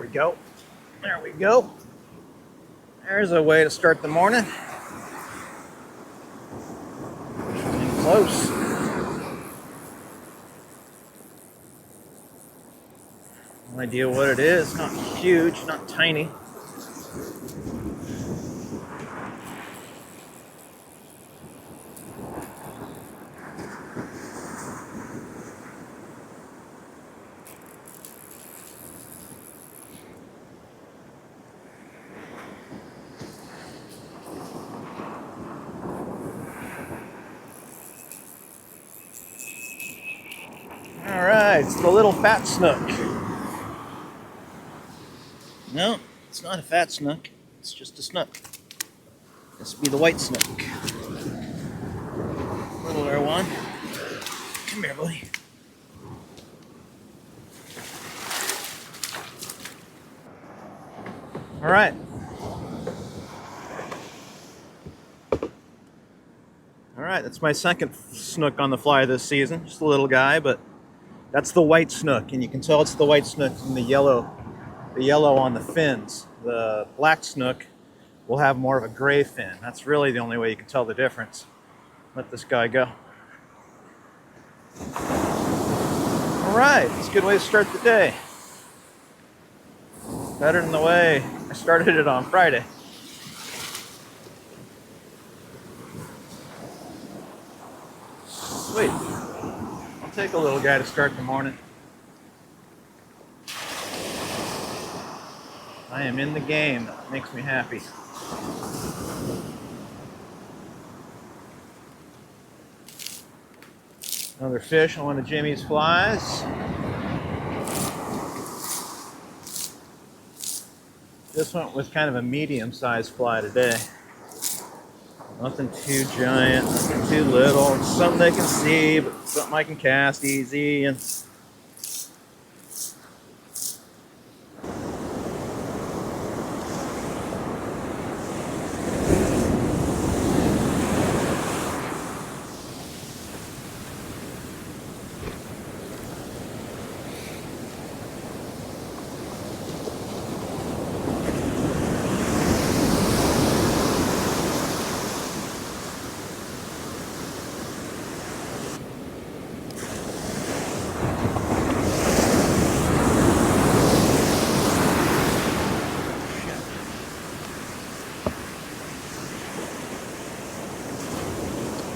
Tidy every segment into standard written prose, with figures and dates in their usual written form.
we go. There we go. There's a way to start the morning. And close. No idea what it is. Not huge, not tiny. Alright, it's the little fat snook. No, it's not a fat snook. It's just a snook. This would be the white snook. Littler one. Come here, buddy. Alright. Alright, that's my second snook on the fly this season. Just a little guy, but that's the white snook, and you can tell it's the white snook from the yellow on the fins. The black snook will have more of a gray fin. That's really the only way you can tell the difference. Let this guy go. Alright, it's a good way to start the day. Better than the way I started it on Friday. Sweet. I'll take a little guy to start the morning. I am in the game. That makes me happy. Another fish on one of Jimmy's flies. This went with kind of a medium-sized fly today. Nothing too giant, nothing too little. It's something they can see, but something I can cast easy. And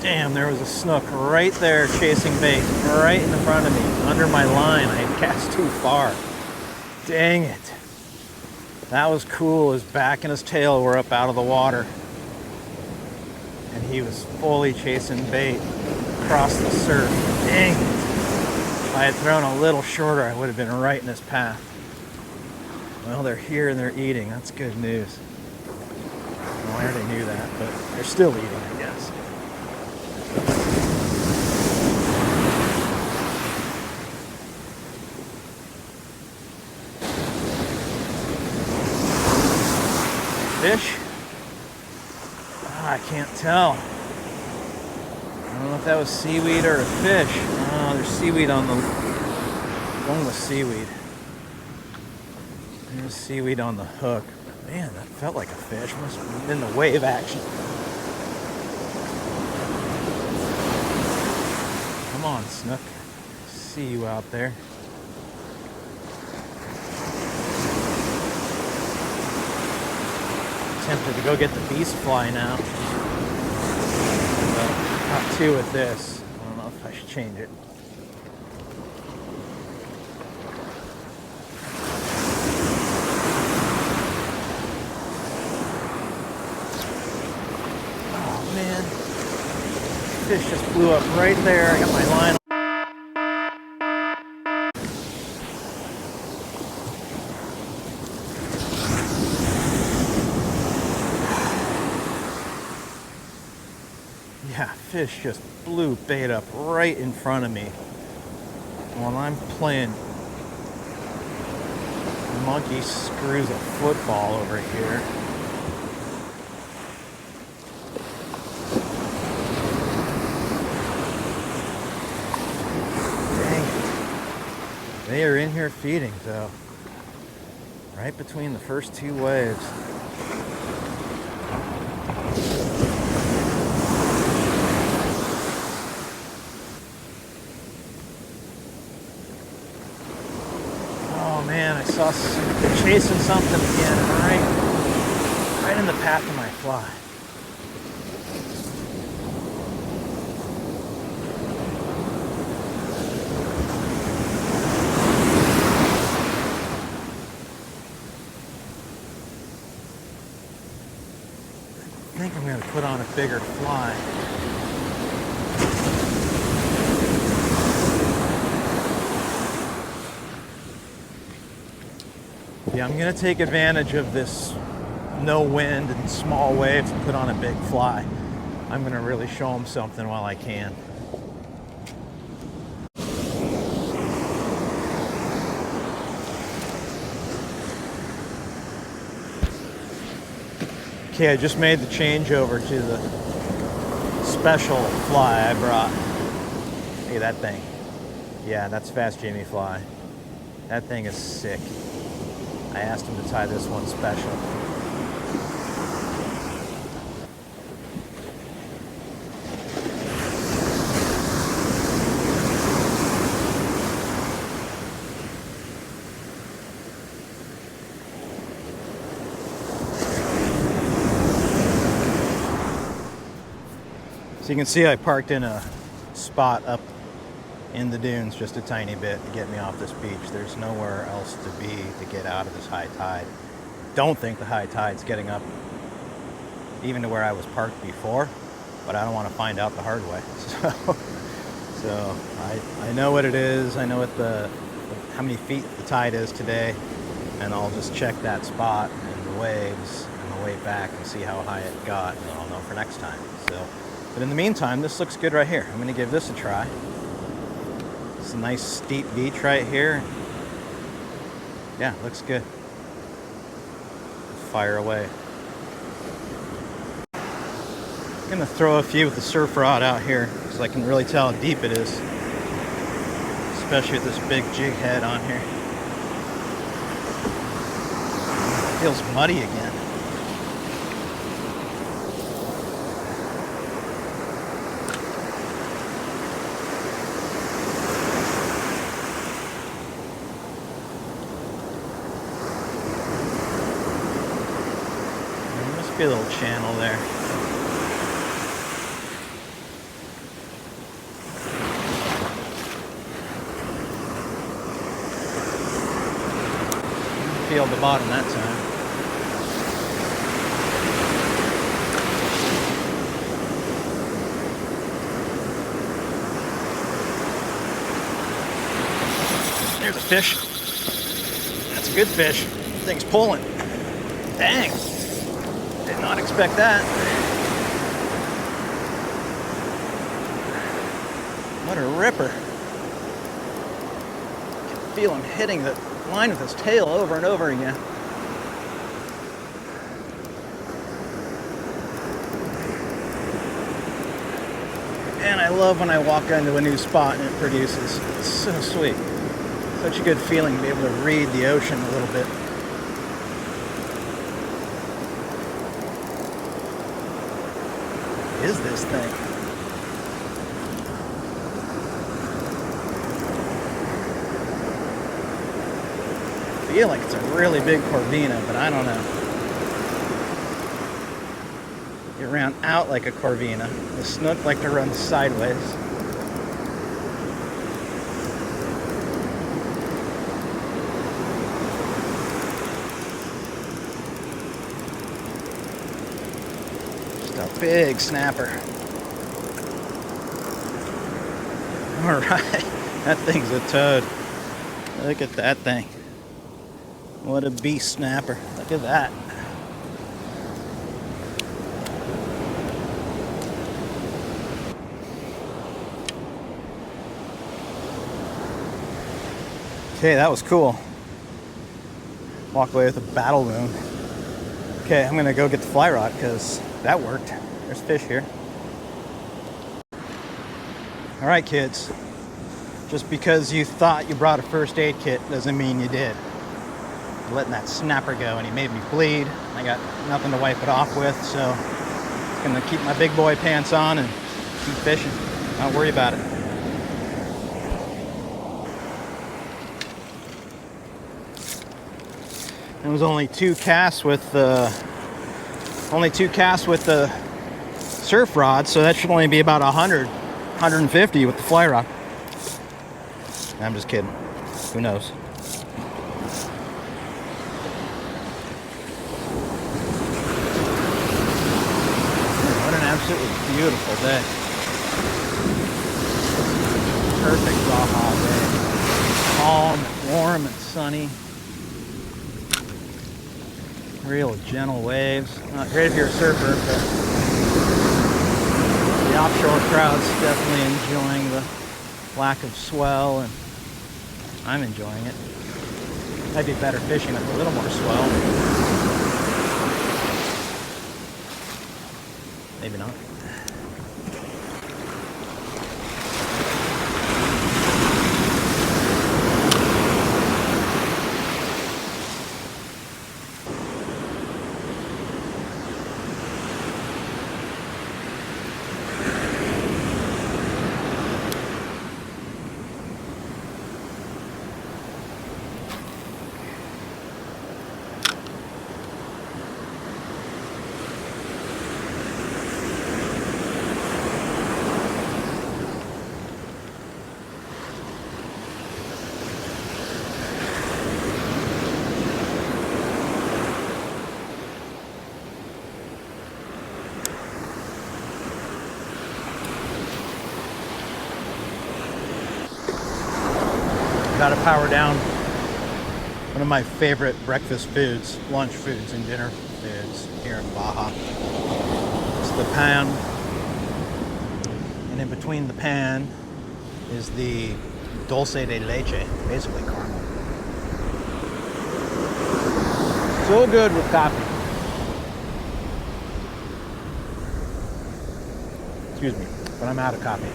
damn, there was a snook right there chasing bait, right in front of me, under my line. I had cast too far. Dang it. That was cool. His back and his tail were up out of the water. And he was fully chasing bait across the surf. Dang it. If I had thrown a little shorter, I would have been right in his path. Well, they're here and they're eating. That's good news. Well, I already knew that, but they're still eating, I guess. Fish? I can't tell. I don't know if that was seaweed or a fish. Oh, there's seaweed on the... Going with seaweed. There's seaweed on the hook. Man, that felt like a fish. Must have been the wave action. Come on, Snook. See you out there. Tempted to go get the beast fly now. But not two with this. I don't know if I should change it. Oh man. Fish just flew up right there. I got my line. Yeah, fish just blew bait up right in front of me while I'm playing monkey screws a football over here. Dang it. They are in here feeding, though. Right between the first two waves. Oh man, I saw chasing something again, right in the path of my fly. I think I'm going to put on a bigger fly. Yeah, I'm going to take advantage of this no wind and small waves and put on a big fly. I'm going to really show them something while I can. Okay, I just made the changeover to the special fly I brought. Hey, that thing. Yeah, that's Fast Jamie fly. That thing is sick. I asked him to tie this one special. So you can see I parked in a spot up in the dunes just a tiny bit to get me off this beach. There's nowhere else to be to get out of this high tide. Don't think the high tide's getting up even to where I was parked before, but I don't want to find out the hard way. So I know what it is. I know what how many feet the tide is today, and I'll just check that spot and the waves on the way back and see how high it got, and I'll know for next time. So, but in the meantime, this looks good right here. I'm going to give this a try. It's a nice steep beach right here. Yeah, looks good. Fire away. I'm gonna throw a few with the surf rod out here because I can really tell how deep it is, especially with this big jig head on here. It feels muddy again. A little channel there. Feel the bottom that time. There's a fish. That's a good fish. The thing's pulling. Dang. Did not expect that. What a ripper. I can feel him hitting the line with his tail over and over again. And I love when I walk into a new spot and it produces. It's so sweet. Such a good feeling to be able to read the ocean a little bit. Is this thing? I feel like it's a really big corvina, but I don't know. It ran out like a corvina. The snook like to run sideways. Big snapper. All right, that thing's a toad. Look at that thing. What a beast snapper. Look at that. Okay, that was cool. Walk away with a battle wound. Okay, I'm gonna go get the fly rod because that worked. There's fish here. All right, kids. Just because you thought you brought a first aid kit doesn't mean you did. letting that snapper go, and he made me bleed. I got nothing to wipe it off with, so I'm gonna keep my big boy pants on and keep fishing. Don't worry about it. It was only two casts with the surf rod, so that should only be about 100, 150 with the fly rod. I'm just kidding. Who knows? What an absolutely beautiful day. Perfect Baja day. Calm, warm, and sunny. Real gentle waves. Not great if you're a surfer, but the offshore crowd's definitely enjoying the lack of swell, and I'm enjoying it. I'd be better fishing with a little more swell. Maybe not. Gotta power down one of my favorite breakfast foods, lunch foods, and dinner foods here in Baja. It's the pan, and in between the pan is the dulce de leche, basically caramel. So good with coffee. Excuse me, but I'm out of coffee.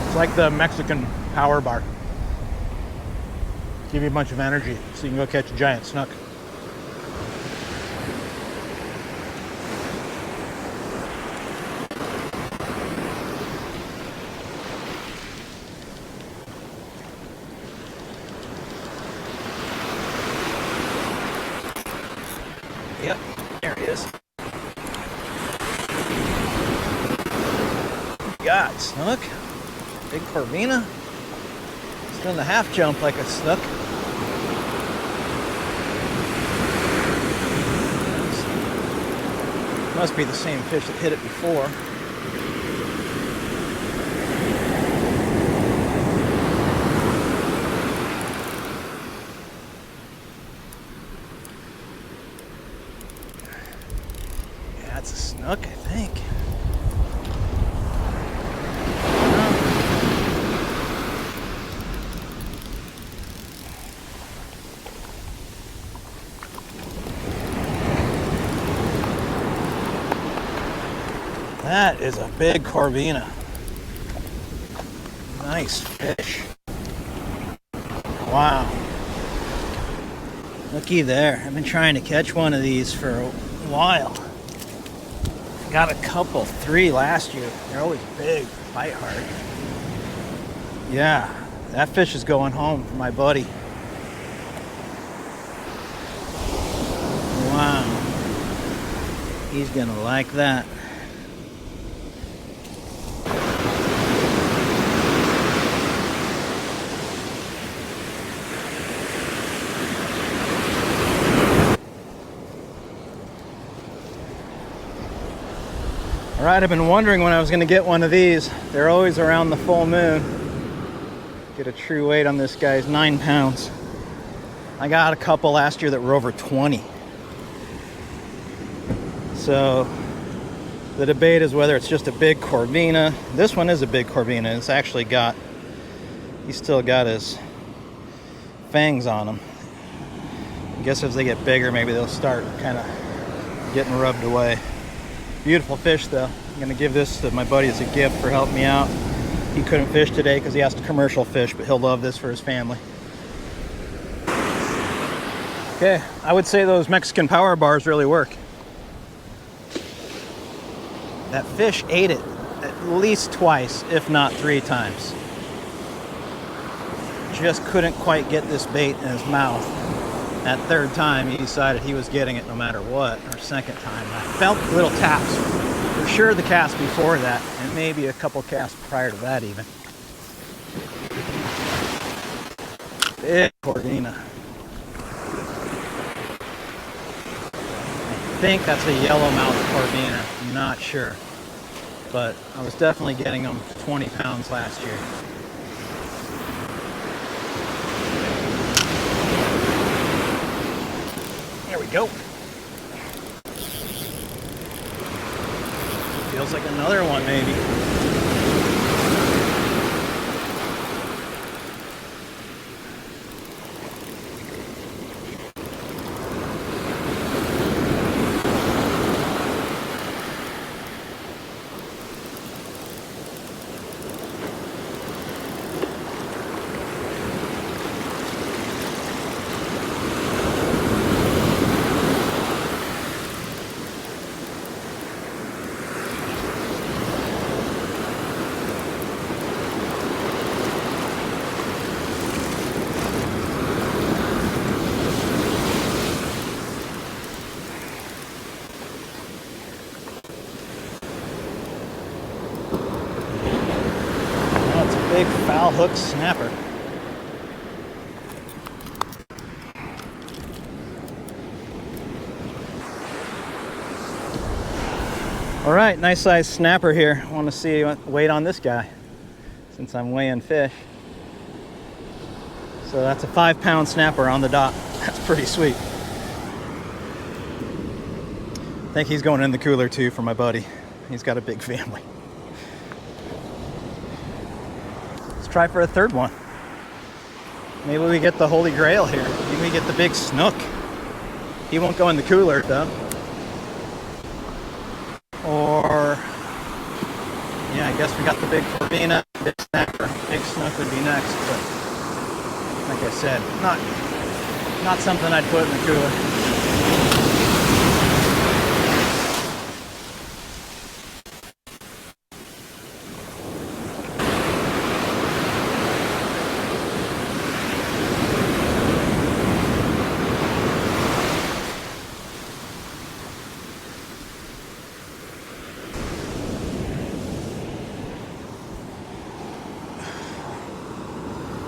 It's like the Mexican power bar. Give you a bunch of energy so you can go catch a giant snook. Yep, there he is. God, snook. Big corvina. It's doing the half jump like a snook. Must be the same fish that hit it before. Yeah, it's a snook, I think. That is a big corvina. Nice fish. Wow. Looky there. I've been trying to catch one of these for a while. Got a couple, 3 last year. They're always big, bite hard. Yeah, that fish is going home for my buddy. Wow. He's gonna like that. All right, I've been wondering when I was going to get one of these. They're always around the full moon. Get a true weight on this guy's 9 pounds. I got a couple last year that were over 20. So the debate is whether it's just a big corvina. This one is a big corvina. It's actually got, he's still got his fangs on him. I guess as they get bigger, maybe they'll start kind of getting rubbed away. Beautiful fish though. I'm gonna give this to my buddy as a gift for helping me out. He couldn't fish today because he has to commercial fish, but he'll love this for his family. Okay, I would say those Mexican power bars really work. That fish ate it at least twice, if not 3 times. Just couldn't quite get this bait in his mouth. That 3rd time, he decided he was getting it no matter what, or 2nd time. I felt little taps. For sure the cast before that, and maybe a couple casts prior to that even. Big Corvina. I think that's a yellowmouth Corvina, I'm not sure. But I was definitely getting them 20 pounds last year. There we go. Feels like another one maybe. Big foul hook snapper. All right, nice size snapper here. I want to see weight on this guy since I'm weighing fish. So that's a 5-pound snapper on the dot. That's pretty sweet. I think he's going in the cooler too for my buddy. He's got a big family. Try for a 3rd one. Maybe we get the holy grail here. Maybe we get the big Snook. He won't go in the cooler though. Or, yeah, I guess we got the big Corvina, big snapper. Big Snook would be next, but like I said, not something I'd put in the cooler.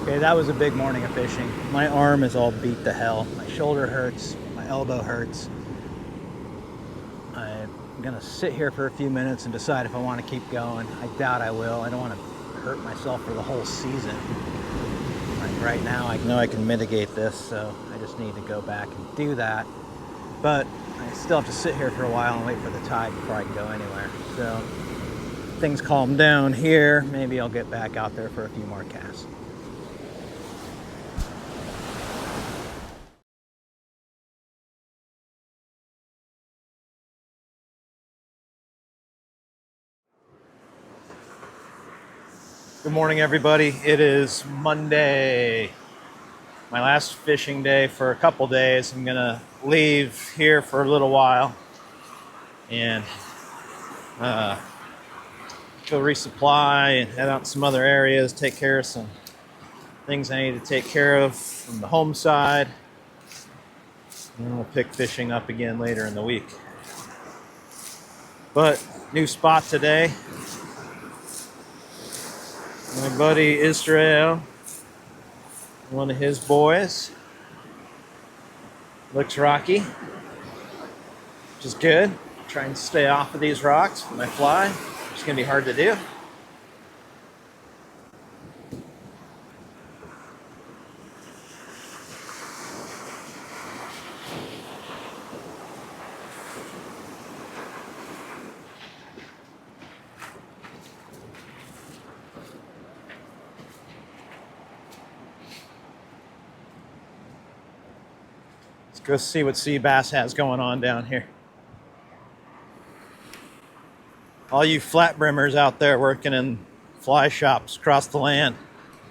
Okay, that was a big morning of fishing. My arm is all beat to hell. My shoulder hurts, my elbow hurts. I'm gonna sit here for a few minutes and decide if I want to keep going. I doubt I will. I don't want to hurt myself for the whole season. Like right now, I know I can mitigate this, so I just need to go back and do that. But I still have to sit here for a while and wait for the tide before I can go anywhere. So if things calm down here, maybe I'll get back out there for a few more casts. Good morning, everybody. It is Monday, my last fishing day for a couple days. I'm gonna leave here for a little while and go resupply and head out to some other areas, take care of some things I need to take care of from the home side. And then we'll pick fishing up again later in the week. But new spot today. My buddy Israel, one of his boys, looks rocky, which is good. Try and stay off of these rocks when I fly. It's gonna be hard to do. Go see what sea bass has going on down here. All you flat brimmers out there working in fly shops across the land.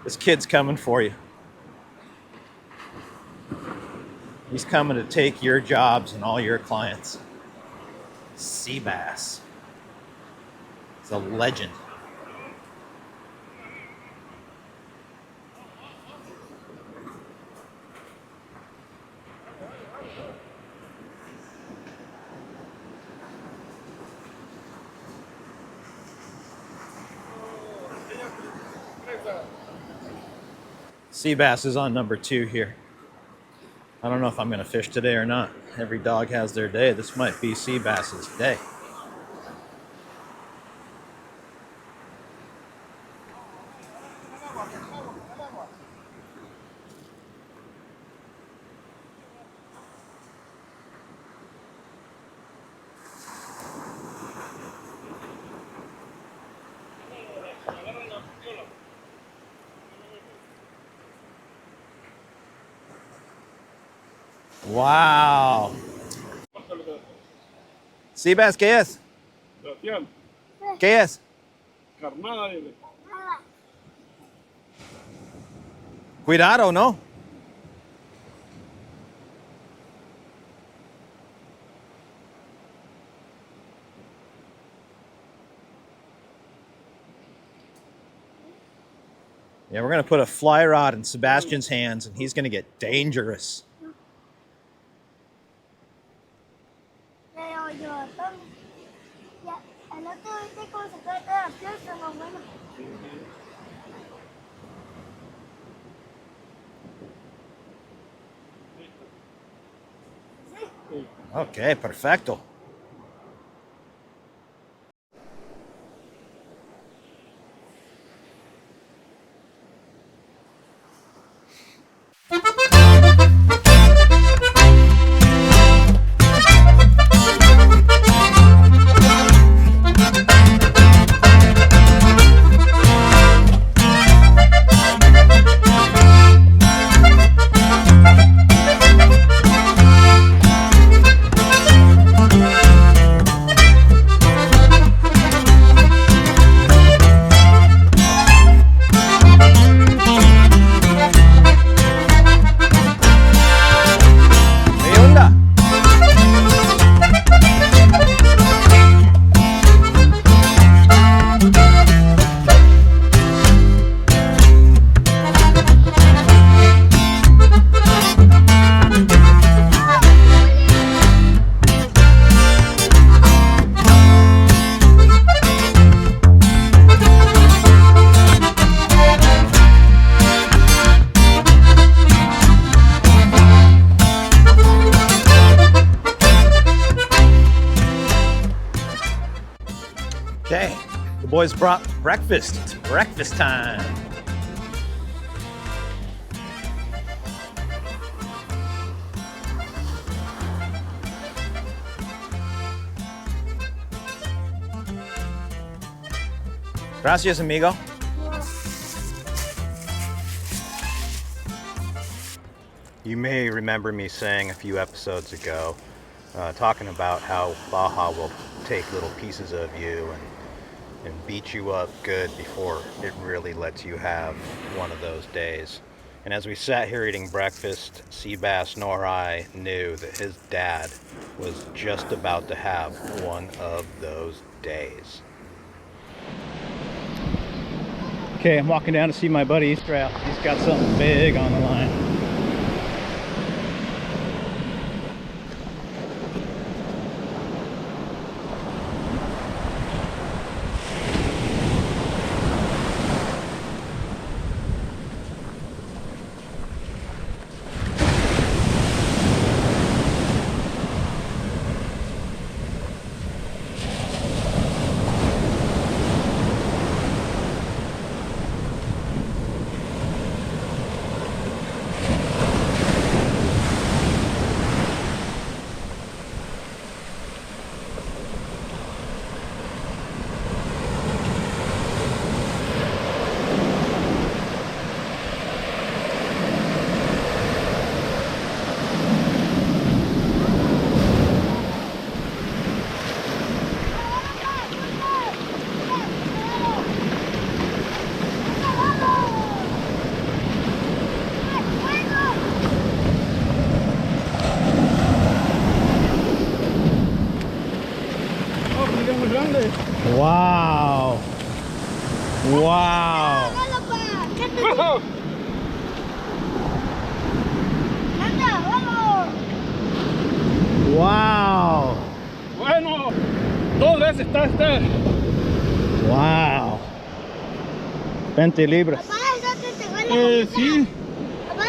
This kid's coming for you. He's coming to take your jobs and all your clients. Sea bass. He's a legend. Sea bass is on number 2 here. I don't know if I'm going to fish today or not. Every dog has their day. This might be sea bass's day. Wow. Sea bass, ¿qué es? ¿Qué es? Carnada. Cuidado, ¿no? Yeah, we're going to put a fly rod in Sebastian's hands, and he's going to get dangerous. Okay, perfecto. Okay, the boys brought breakfast. It's breakfast time. Gracias, amigo. You may remember me saying a few episodes ago, talking about how Baja will take little pieces of you and beat you up good before it really lets you have one of those days. And as we sat here eating breakfast, Seabass nor I knew that his dad was just about to have one of those days. Okay, I'm walking down to see my buddy Easter. He's got something big on the line. Wow. Bueno, 2 veces está este. Wow. 20 libras. Sí.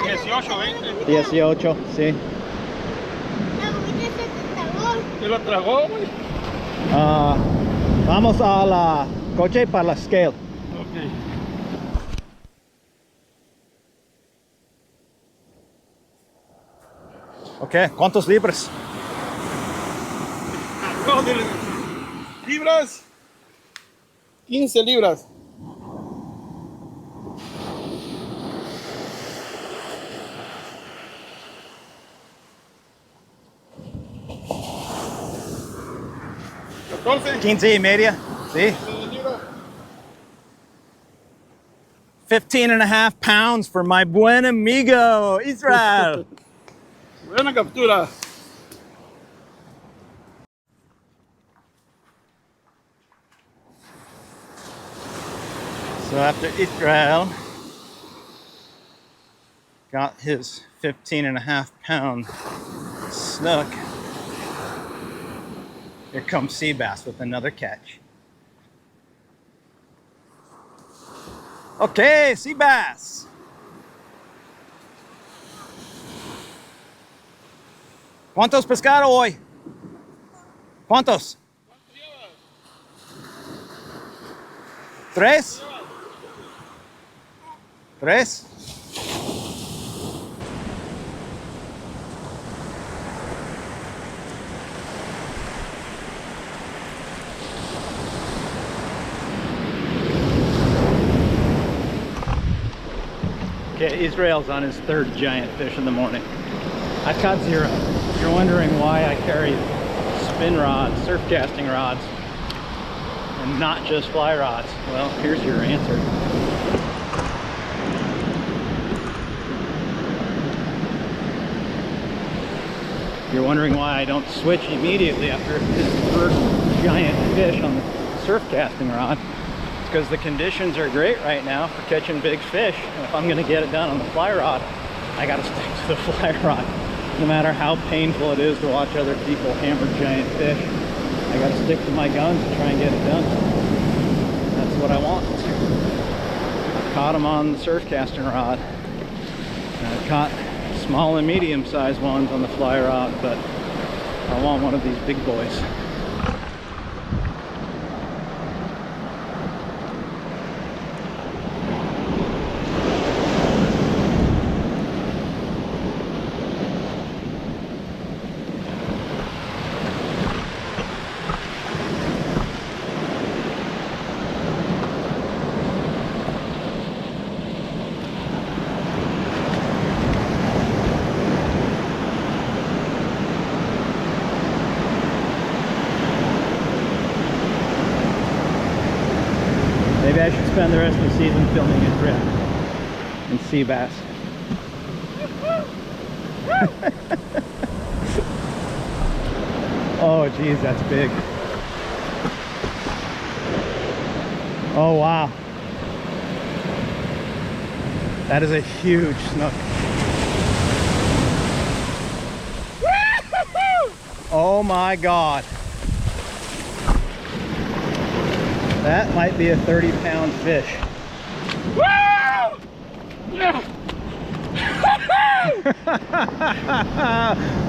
18, 20. 18, sí. ¿Se lo tragó, güey? Vamos a la coche para la scale. Ok. Ok, ¿cuántos libras? No, de libras. 15 libras. ¿14? 15 y media, sí. 15.5 pounds for my buen amigo, Israel. Buena captura. So after Israel got his 15.5 pound snook, here comes sea bass with another catch. Okay, sea bass. ¿Cuántos pescado hoy? ¿Cuántos? ¿Tres? ¿Tres? Okay, Israel's on his 3rd giant fish in the morning. I've caught 0. If you're wondering why I carry spin rods, surf casting rods, and not just fly rods, well, here's your answer. If you're wondering why I don't switch immediately after his first giant fish on the surf casting rod, it's because the conditions are great right now for catching big fish. And if I'm gonna get it done on the fly rod, I gotta stick to the fly rod. No matter how painful it is to watch other people hammer giant fish, I gotta stick to my guns and try and get it done. That's what I want. I've caught them on the surf casting rod. And I've caught small and medium sized ones on the fly rod, but I want one of these big boys. Maybe I should spend the rest of the season filming a trip and sea bass. Oh geez, that's big. Oh wow. That is a huge snook. Oh my God. That might be a 30-pound fish. Woo! Yeah.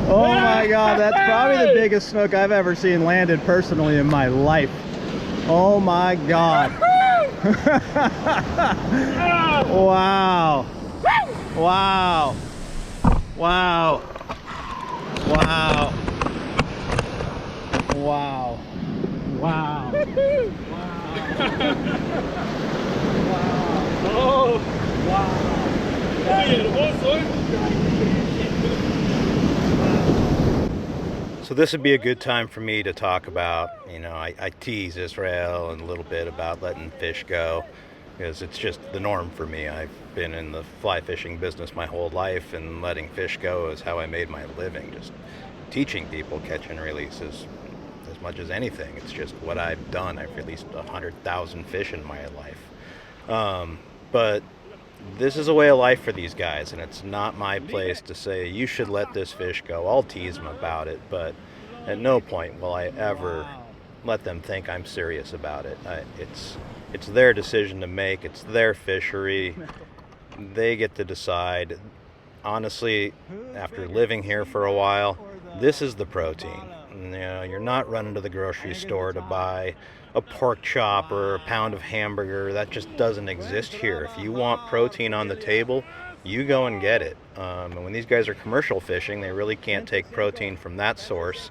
Oh my God, that's probably the biggest snook I've ever seen landed personally in my life. Oh my God. Wow. Wow. Wow. Wow. Wow. Wow. Oh, Wow. muy hermoso, ¿eh? So this would be a good time for me to talk about, I tease Israel and a little bit about letting fish go, because it's just the norm for me. I've been in the fly fishing business my whole life, and letting fish go is how I made my living, just teaching people catch and releases. As much as anything, it's just what I've done. I've released 100,000 fish in my life. But this is a way of life for these guys, and it's not my place to say you should let this fish go. I'll tease them about it, but at no point will I ever let them think I'm serious about it. It's their decision to make. It's their fishery. They get to decide. Honestly, after living here for a while, this is the protein. You know, you're not running to the grocery store to buy a pork chop or a pound of hamburger. That just doesn't exist here. If you want protein on the table, you go and get it. And when these guys are commercial fishing, they really can't take protein from that source.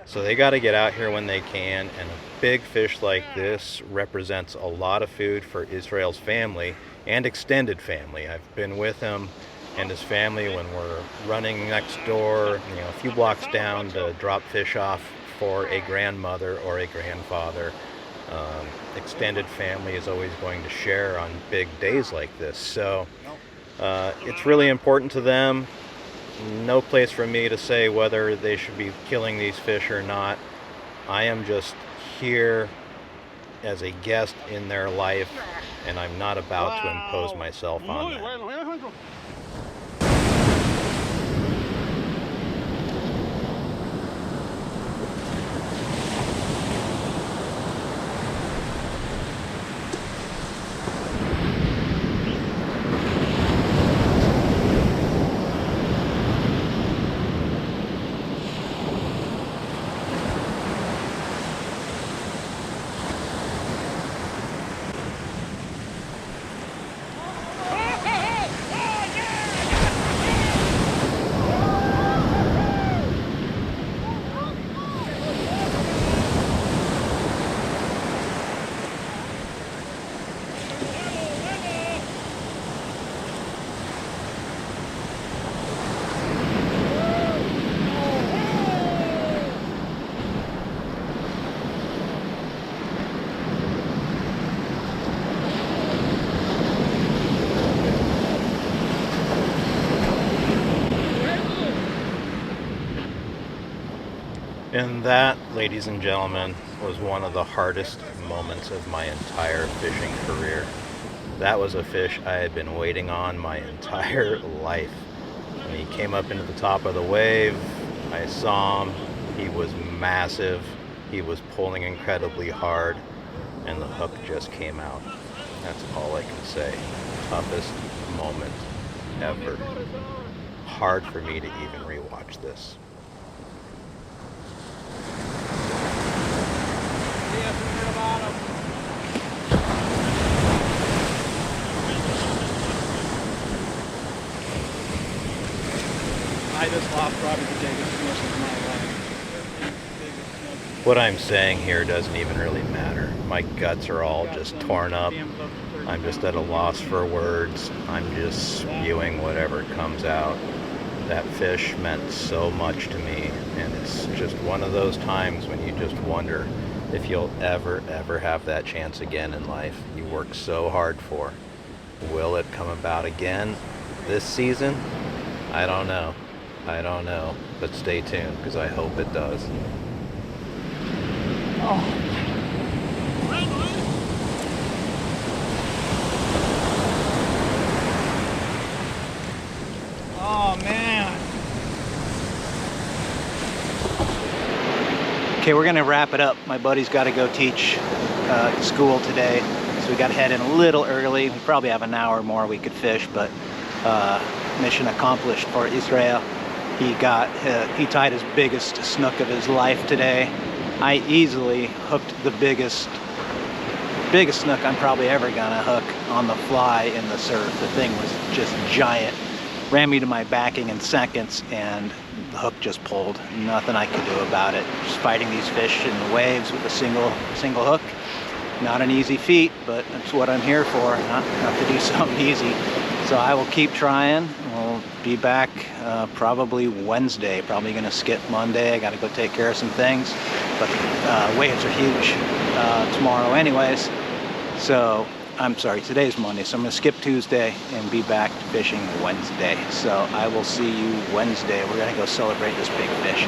So they got to get out here when they can, and a big fish like this represents a lot of food for Israel's family and extended family. I've been with him and his family when we're running next door, you know, a few blocks down to drop fish off for a grandmother or a grandfather. Extended family is always going to share on big days like this. So it's really important to them. No place for me to say whether they should be killing these fish or not. I am just here as a guest in their life, and I'm not about to impose myself on them. And that, ladies and gentlemen, was one of the hardest moments of my entire fishing career. That was a fish I had been waiting on my entire life. When he came up into the top of the wave, I saw him. He was massive. He was pulling incredibly hard, and the hook just came out. That's all I can say. Toughest moment ever. Hard for me to even rewatch this. I just lost probably the biggest snook of my life. What I'm saying here doesn't even really matter. My guts are all just torn up. I'm just at a loss for words. I'm just spewing whatever comes out. That fish meant so much to me, and it's just one of those times when you just wonder if you'll ever have that chance again in life you work so hard for. Will it come about again this season? I don't know, but stay tuned, because I hope it does. Oh man. Okay, we're gonna wrap it up. My buddy's got to go teach school today, so we got to head in a little early. We probably have an hour more we could fish, but mission accomplished for Israel. He tied his biggest snook of his life today. I easily hooked the biggest snook I'm probably ever gonna hook on the fly in the surf. The thing was just giant. Ran me to my backing in seconds, and the hook just pulled. Nothing I could do about it. Just fighting these fish in the waves with a single hook. Not an easy feat, but that's what I'm here for, not to do something easy. So I will keep trying. We'll be back probably Wednesday. Probably gonna skip Monday. I gotta go take care of some things, but waves are huge tomorrow anyways. So I'm sorry, today's Monday, so I'm gonna skip Tuesday and be back fishing Wednesday. So I will see you Wednesday. We're gonna go celebrate this big fish.